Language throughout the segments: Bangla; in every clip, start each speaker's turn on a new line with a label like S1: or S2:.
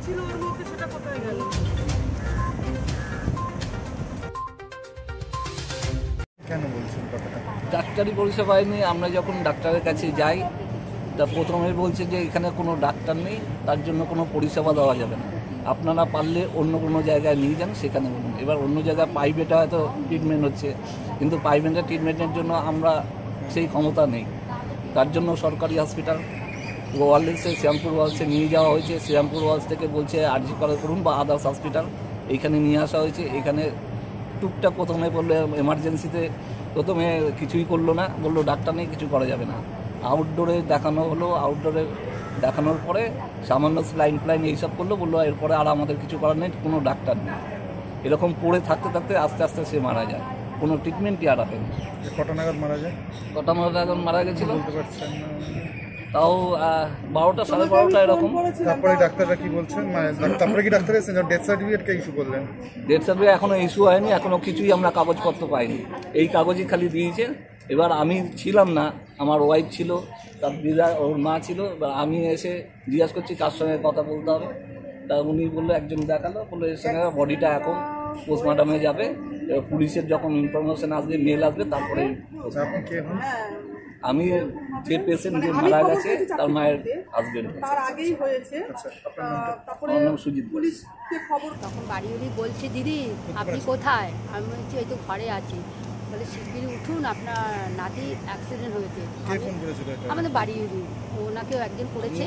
S1: ছিল ওর মধ্যে, সেটা কোথায় গেল?
S2: কেন বলছেন কথাটা?
S3: ডাক্তারি পরিষেবায় নিয়ে আমরা যখন ডাক্তারের কাছে যাই, তা প্রথমে বলছে যে এখানে কোনো ডাক্তার নেই, তার জন্য কোনো পরিষেবা দেওয়া যাবে না, আপনারা পারলে অন্য কোনো জায়গায় নিয়ে যান, সেখানে বলুন। এবার অন্য জায়গায় প্রাইভেটে হয়তো ট্রিটমেন্ট হচ্ছে, কিন্তু প্রাইভেটে ট্রিটমেন্টের জন্য আমরা সেই ক্ষমতা নেই, তার জন্য সরকারি হসপিটাল ওয়ার্ল্ডসে শ্রীরামপুর ওয়ার্ল্ডসে নিয়ে যাওয়া হয়েছে। শ্রীরামপুর ওয়ার্ল্ডস থেকে বলছে আরজি কলেজ করুন বা আদার্স হসপিটাল, এইখানে নিয়ে আসা হয়েছে। এখানে টুকটাক প্রথমে বললো এমার্জেন্সিতে, প্রথমে কিছুই করলো না, বললো ডাক্তার নেই, কিছু করা যাবে না। আউটডোরে দেখানো হলো, আউটডোরে দেখানোর পরে সামান্য স্লাইন এইসব করলো, বললো এরপরে আর আমাদের কিছু করার নেই, কোনো ডাক্তার নেই। এরকম পড়ে থাকতে থাকতে আস্তে আস্তে সে মারা যায়, কোনো ট্রিটমেন্টই আর আপেন।
S2: কটা নাগাদ মারা যায়?
S3: কটা নাগাদ মারা গেছিল
S2: বলতে পারছেন না?
S3: তাও 12টা 12:30 এরকম।
S2: তারপরে ডাক্তাররা কি বলছেন? তারপরে কি ডাক্তার এসেছেন ডেথ সার্টিফিকেট ইস্যু করলেন?
S3: ডেথ সার্টিফিকেট এখনো ইস্যু হয়নি, এখনো কিছুই আমরা কাগজপত্র পাইনি, এই কাগজই খালি দিয়েছে। এবার আমি ছিলাম না, আমার ওয়াইফ ছিল, তার দিদা ওর মা ছিল। এবার আমি এসে জিজ্ঞাসা করছি কার সঙ্গে কথা বলতে হবে, তা উনি বললো একজন দেখালো, বললো এর সঙ্গে বডিটা এখন পোস্টমর্টমে যাবে, পুলিশের যখন ইনফরমেশন আসবে, মেল আসবে, তারপরে।
S2: আপনি কে হন?
S3: আমি যে পেশেন্ট যে মারা গেছে তার মায়ের হাজবেন্ড।
S1: তার আগেই হয়েছে। তারপরে
S3: সুজিত
S1: পুলিশকে খবর,
S4: তখন বাড়িওয়ালি বলছে দিদি আপনি কোথায়? আমি বলছি এই তো ঘরে আছি। বলে শিগগিরই উঠুন, আপনার নাতি অ্যাক্সিডেন্ট হয়েছে।
S2: কে ফোন করেছিল এটা?
S4: আমাদের বাড়িওয়ালি, ওনাকেও একজন করেছে।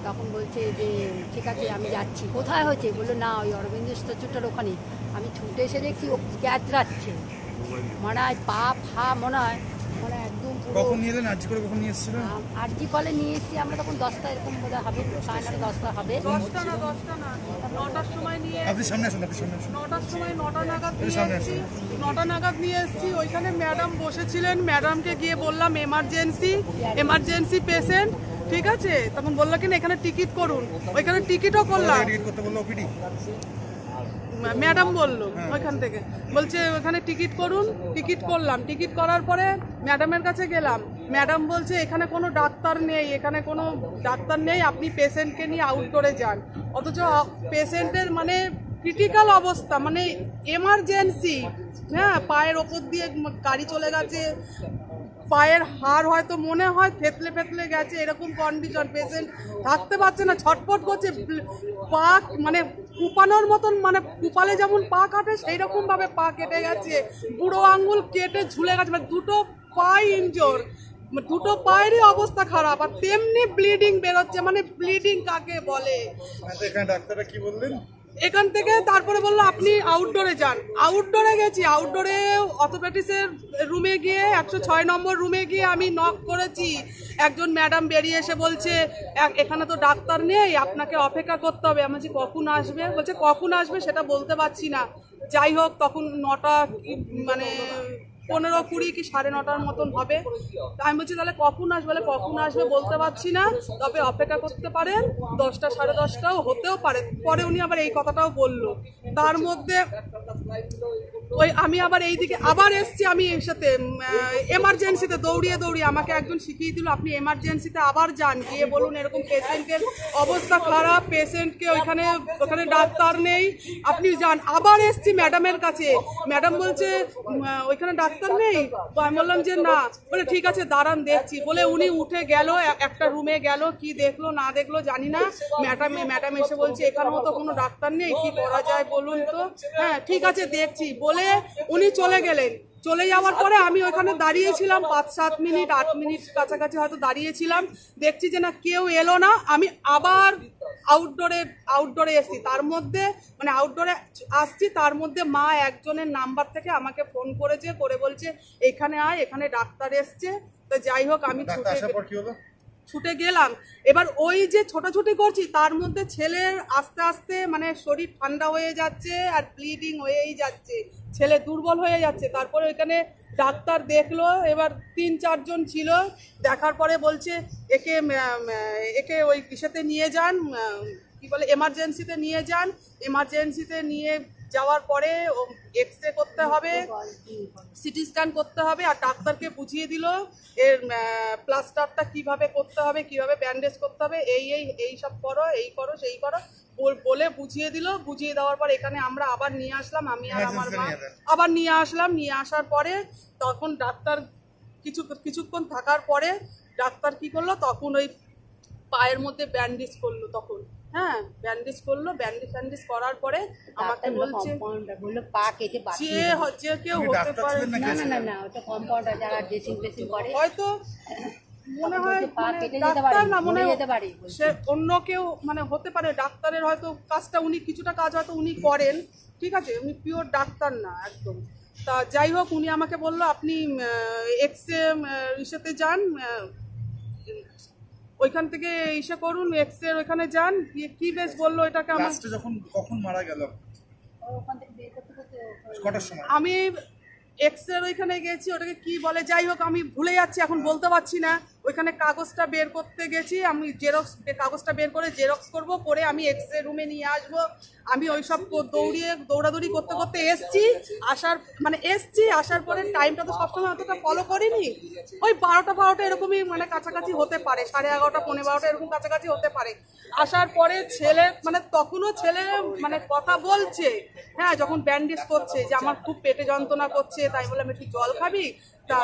S4: তখন বলছে যে ঠিক আছে আমি যাচ্ছি। কোথায় হয়েছে? বললো না ওই অরবিন্দ স্ট্যাচুটার ওখানে। আমি ছুটে এসে দেখছি ও ক্যাচরাচ্ছে, মনে হয় পা ফা মনে হয় মানে একদম।
S2: কখন নিয়ে এলেন? আরজি করে কখন নিয়ে এসেছিলেন?
S4: আরজি কলে নিয়ে এসেছি আমরা, তখন 10টা এরকম বোধহয় হবে, 10:30 হবে।
S1: 10টা না 9টার সময় নিয়ে,
S2: আপনি সামনে আসুন, আপনি সামনে আসুন।
S1: 9টার সময় 9টা নাগাদ নিয়ে এসেছি। 9টা নাগাদ নিয়ে এসেছি, ওইখানে ম্যাডাম বসেছিলেন। ম্যাডামকে গিয়ে বললাম এমার্জেন্সি পেশেন্ট, ঠিক আছে? তখন বললো কিনা এখানে টিকিট করুন। ওইখানে টিকিটও করলাম,
S2: টিকিট করতে বললো ওপিডি
S1: ম্যাডাম বললো ওইখান থেকে, বলছে ওখানে টিকিট করুন। টিকিট করলাম, টিকিট করার পরে ম্যাডামের কাছে গেলাম। ম্যাডাম বলছে এখানে কোনো ডাক্তার নেই, এখানে কোনো ডাক্তার নেই, আপনি পেশেন্টকে নিয়ে আউটডোরে যান। অথচ পেশেন্টের মানে ক্রিটিক্যাল অবস্থা, মানে এমার্জেন্সি, হ্যাঁ, পায়ের ওপর দিয়ে গাড়ি চলে গেছে, পায়ের হাড় হয়তো মনে হয় থেতলে গেছে, এরকম কন্ডিশন। পেশেন্ট থাকতে পারছে না, ছটফট করছে, পা মানে কুপানোর মতন, মানে কুপালে যেমন পা কাটে সেই রকম ভাবে পা কেটে গেছে, বুড়ো আঙ্গুল কেটে ঝুলে গেছে, মানে দুটো পাই ইনজোর, দুটো পায়েরই অবস্থা খারাপ, আর তেমনি ব্লিডিং বেরোচ্ছে। মানে ব্লিডিং কাকে বলে?
S2: এখানে ডাক্তাররা কি বললেন?
S1: এখান থেকে তারপরে বললো আপনি আউটডোরে যান। আউটডোরে গেছি, আউটডোরে অর্থোপেডিক্সের রুমে গিয়ে 106 নম্বর রুমে গিয়ে আমি নক করেছি। একজন ম্যাডাম বেরিয়ে এসে বলছে এখানে তো ডাক্তার নেই, আপনাকে অপেক্ষা করতে হবে। আমি বলছি কখন আসবে? বলছে কখন আসবে সেটা বলতে পারছি না। যাই হোক, তখন 9টা মানে 15-20 কি 9:30 মতন হবে। আমি বলছি তাহলে কখন আসবে? বলে কখন আসবে বলতে পারছি না, তবে অপেক্ষা করতে পারেন, 10টা 10:30টাও হতেও পারে। পরে উনি আবার এই কথাটাও বললো। তার মধ্যে ওই আমি আবার এইদিকে আবার এসছি, আমি এর সাথে এমার্জেন্সিতে দৌড়িয়ে আমাকে একজন শিখিয়ে দিল আপনি এমার্জেন্সিতে আবার যান, গিয়ে বলুন এরকম পেশেন্টের অবস্থা খারাপ, পেশেন্টকে ওখানে ডাক্তার নেই, আপনি যান। আবার এসছি ম্যাডামের কাছে, ম্যাডাম বলছে ওইখানে ডাক্তার নেই। আমি বললাম যে না। বলে ঠিক আছে দাঁড়ান দেখছি। বলে উনি উঠে গেল, একটা রুমে গেল, কি দেখলো না দেখলো জানি না। ম্যাডাম এসে বলছে এখানেও তো কোনো ডাক্তার নেই, কি করা যায় বলুন তো? হ্যাঁ ঠিক আছে দেখছি বলে উনি চলে গেলেন। চলে যাওয়ার পরে আমি ওখানে দাঁড়িয়েছিলাম 5-7 মিনিট 8 মিনিট কাছাকাছি হয়তো দাঁড়িয়েছিলাম, দেখছি যে না কেউ এলো না। আমি আবার আউটডোরে এসছি, তার মধ্যে মানে আউটডোরে আসছি, তার মধ্যে মা একজনের নাম্বার থেকে আমাকে ফোন করেছে, করে বলছে এখানে আয়, এখানে ডাক্তার এসছে। তো যাই হোক আমি ছুটে গেলাম। এবার ওই যে ছোটাছুটি করছি তার মধ্যে ছেলের আস্তে আস্তে মানে শরীর ঠান্ডা হয়ে যাচ্ছে আর ব্লিডিং হয়েই যাচ্ছে, ছেলে দুর্বল হয়ে যাচ্ছে। তারপরে ওইখানে ডাক্তার দেখলো, এবার 3-4 জন ছিল। দেখার পরে বলছে একে ওই কিসেতে নিয়ে যান, কি বলে এমার্জেন্সিতে নিয়ে যান। এমার্জেন্সিতে নিয়ে যাওয়ার পরে এক্স রে করতে হবে, সিটি স্ক্যান করতে হবে, আর ডাক্তারকে বুঝিয়ে দিল এর প্লাস্টারটা কিভাবে করতে হবে, কিভাবে ব্যান্ডেজ করতে হবে, এই সব করো, এই করো, সেই করো বলে বুঝিয়ে দিল। বুঝিয়ে দেওয়ার পর এখানে আমরা আবার নিয়ে আসলাম, আমি আর আমার মা আবার নিয়ে আসলাম। নিয়ে আসার পরে তখন ডাক্তার কিছুক্ষণ থাকার পরে ডাক্তার কি করলো, তখন ওই পায়ের মধ্যে ব্যান্ডেজ করলো। তখন হ্যাঁ ব্যান্ডেজ করলো, ব্যান্ডেজ করার পরে আমাকে বলছে
S4: বললো পা কেটে
S1: যে কেউ হতে পারে,
S4: না ওটা কম্পাউন্ডার যারা ড্রেসিং করে
S1: হয়তো মনে হয়
S4: পা কেটে যেতে
S1: ডাক্তার না, মনে হয়
S4: যেতে পারে
S1: সে অন্য কেউ মানে হতে পারে। ডাক্তারের হয়তো কাজটা উনি কিছুটা কাজ হয়তো উনি করেন, ঠিক আছে, উনি পিওর ডাক্তার না একদম। তা যাই হোক, উনি আমাকে বললো আপনি এক্সরে ইসেতে যান, ওইখান থেকে ইসে করুন, এক্সরে ওইখানে যান। কি বেশ বললো এটাকে আমার।
S2: কখন মারা গেল, কটার সময়?
S1: আমি এক্সরে ওইখানে গেছি, ওটাকে কি বলে, যাই হোক আমি ভুলে যাচ্ছি, এখন বলতে পারছি না। ওইখানে কাগজটা বের করতে গেছি, আমি কাগজটা বের করে জেরক্স করব, করে আমি এক্সরে রুমে নিয়ে আসবো। আমি ওই সব দৌড়াদৌড়ি করতে করতে এসছি। আসার পরে টাইমটা তো সবসময় অতটা ফলো করিনি, ওই 12টা এরকমই মানে কাছাকাছি হতে পারে, 11:30 12:15 এরকম কাছাকাছি হতে পারে। আসার পরে ছেলে মানে তখনও ছেলে মানে কথা বলছে, হ্যাঁ, যখন ব্যান্ডেজ করছে যে আমার খুব পেটে যন্ত্রণা করছে, তাই বললাম একটু জল খাবি, তা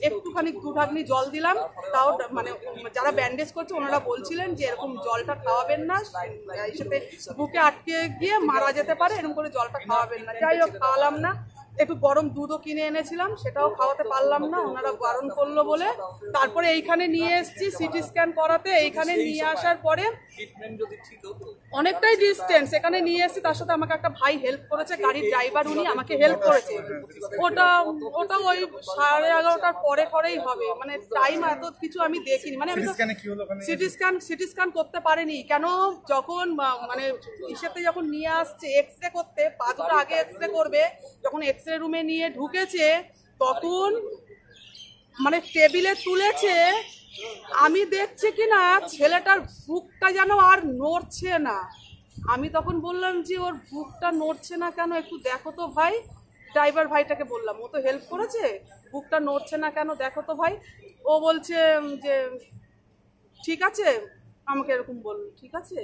S1: একটুখানি 2 ঢাকনি জল দিলাম। তাও মানে যারা ব্যান্ডেজ করছে ওনারা বলছিলেন যে এরকম জলটা খাওয়াবেন না, সাথে বুকে আটকে গিয়ে মারা যেতে পারে, এরকম করে জলটা খাওয়াবেন না। যাই হোক খাওয়ালাম না। একটু গরম দুধও কিনে এনেছিলাম, সেটাও খাওয়াতে পারলাম না, ওনারা বারণ করলো বলে। তারপরে এইখানে নিয়ে এসেছি সিটি স্ক্যান করাতে। এইখানে নিয়ে আসার পরে অনেকটাই ডিস্টেন্স, এখানে নিয়ে এসেছি। তার সাথে আমাকে একটা ভাই হেল্প করেছে, গাড়ির ড্রাইভার, উনি আমাকে হেল্প করেছে। ওটা ওই 11:30 পরেই হবে, মানে টাইম এত কিছু আমি দেখিনি। মানে আমি সিটি স্ক্যান করতে পারিনি কেন, যখন মানে ইসেতে যখন নিয়ে আসছে এক্সরে করতে, 5 দুটো আগে এক্সরে করবে, যখন এক্সরে রুমে নিয়ে ঢুকেছে তখন মানে টেবিলে তুলেছে, আমি দেখছি কি না ছেলেটার বুকটা যেন আর নড়ছে না। আমি তখন বললাম যে ওর বুকটা নড়ছে না কেন, একটু দেখো তো ভাই। ড্রাইভার ভাইটাকে বললাম, ও তো হেল্প করেছে, বুকটা নড়ছে না কেন দেখো তো ভাই। ও বলছে যে ঠিক আছে, আমাকে এরকম বললো ঠিক আছে।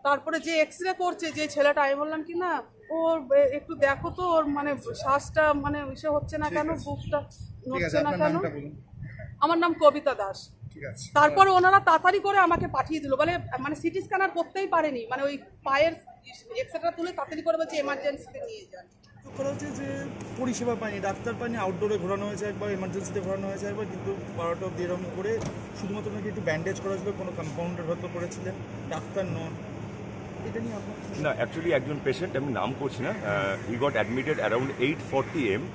S1: তারপরে যে এক্সরে করছে যে ছেলেটা, আমি বললাম কি না ওর একটু দেখো তো, ওর মানে শ্বাসটা মানে ইসে হচ্ছে না কেন, বুকটা নড়ছে না কেন। আমার নাম কবিতা দাস। তারপর ওনারা তাড়াতাড়ি করে আমাকে পাঠিয়ে দিল, বলে মানে সিটি স্ক্যানার করতেই পারেনি, মানে ওই পায়ের এক্সরেটা তুলে তাড়াতাড়ি করে বলছে এমার্জেন্সিতে নিয়ে যান।
S2: করা হচ্ছে যে পরিষেবা পায়নি, ডাক্তার পায়নি, আউটডোরে ঘোরানো হয়েছে একবার, এমার্জেন্সিতে ঘোরানো হয়েছে একবার, কিন্তু 12টা অব্দি এরকম করে শুধুমাত্র নাকি একটু ব্যান্ডেজ করা ছিল, কোনো কম্পাউন্ডার হয়তো করেছিলেন, ডাক্তার নন। এটা নিয়ে আপনার
S5: না, অ্যাকচুয়ালি একজন পেশেন্ট, আমি নাম করছি না, he got admitted around 8:40 AM,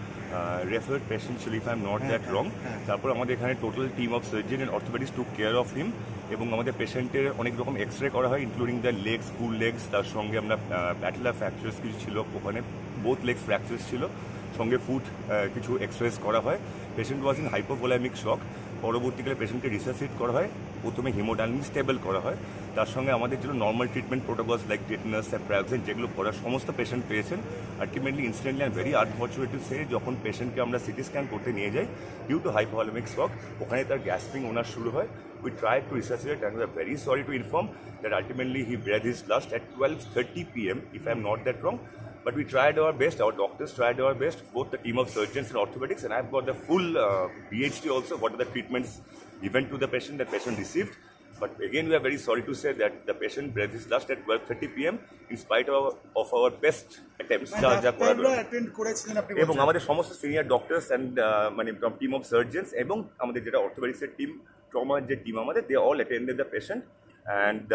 S5: referred patient, if I am not that wrong. তারপর আমাদের এখানে total team of surgeon and orthopaedics took care of him, এবং আমাদের পেশেন্টের অনেক রকম এক্সরে করা হয়, including the legs, full legs, তার সঙ্গে আমরা প্যাটেলা ফ্র্যাকচার্স কিছু ছিল, ওখানে বোথ লেগস ফ্র্যাকচার্স ছিল, সঙ্গে ফুট কিছু এক্সরেস করা হয়। পেশেন্ট ওয়াজ ইন হাইপোভোলামিক শক। পরবর্তীকালে পেশেন্টকে রিসাসিট করা হয়, প্রথমে হিমোডাইনামিক স্টেবল করা হয়, তার সঙ্গে আমাদের জন্য নর্মাল ট্রিটমেন্ট প্রোটোকলস লাইক টেটনাস, স্যাপ্রাক্সিন, যেগুলো করার সমস্ত পেশেন্ট পেয়েছেন। Ultimately instantly I am very unfortunate to say, যখন পেশেন্টকে আমরা সিটি স্ক্যান করতে নিয়ে যাই ডিউ টু হাইপোভোলামিক শক, ওখানে তার গ্যাস্পিং ওনার শুরু হয়। We tried to resuscitate and we are very sorry to inform that ultimately he breathed his last at 12:30 PM, if I am not that wrong. But we tried our best, our doctors tried our best, both the team of surgeons and orthopedics, and I've got the full BHT also, what are the treatments given to the patient that patient received. But again, we are very sorry to say that the patient breathed his last at 12:30 PM in spite of our best attempts. এবং আমাদের সমস্ত সিনিয়র ডক্টর্স অ্যান্ড মানে টিম অফ সার্জেন্স এবং আমাদের যেটা অর্থোপেডিক্সের টিম, ট্রমার যে টিম আমাদের, they all attended the patient and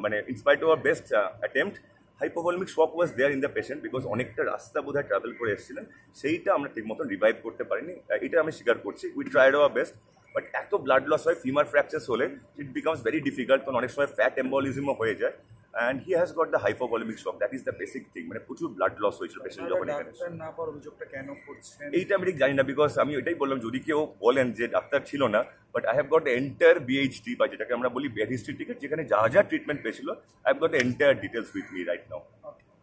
S5: মানে in spite of our best attempt, hypovolemic shock was there in the patient, because অনেকটা রাস্তা বোধহয় ট্রাভেল করে এসেছিলেন, সেইটা আমরা ঠিক মতন রিভাইভ করতে পারিনি, এটা আমি স্বীকার করছি। We tried our best, but এত ব্লাড লস হয় ফিমার ফ্র্যাকচার্স হলে, ইট বিকামস ভেরি ডিফিকাল্ট, কারণ অনেক সময় ফ্যাট এম্বলিজমও হয়ে যায়। And he has got the hypovolemic shock, that is the basic thing. মানে প্রচুর ব্লাড লস হয়েছিল পেশেন্ট যখন এখানে। এইটা আমি ঠিক জানি না, বিকজ আমি ওইটাই বললাম, যদি কেউ বলেন যে ডাক্তার ছিল না, but I have got the entire BHD, বা যেটাকে আমরা বলি বেড হিস্ট্রি টিকেট, যেখানে যা যা ট্রিটমেন্ট পেয়েছিল, I have got the entire details with me right now.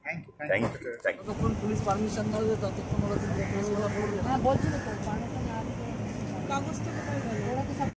S2: Thank you.
S5: Thank you thank you
S3: যতক্ষণ পুলিশ পারমিশন দেবে ততক্ষণ ওরা কিন্তু পরিষেবা করবে।
S4: হ্যাঁ বলছিল তো permission না দিলে
S1: কাগজটা কোথায় গেল?
S4: ওরা তো সব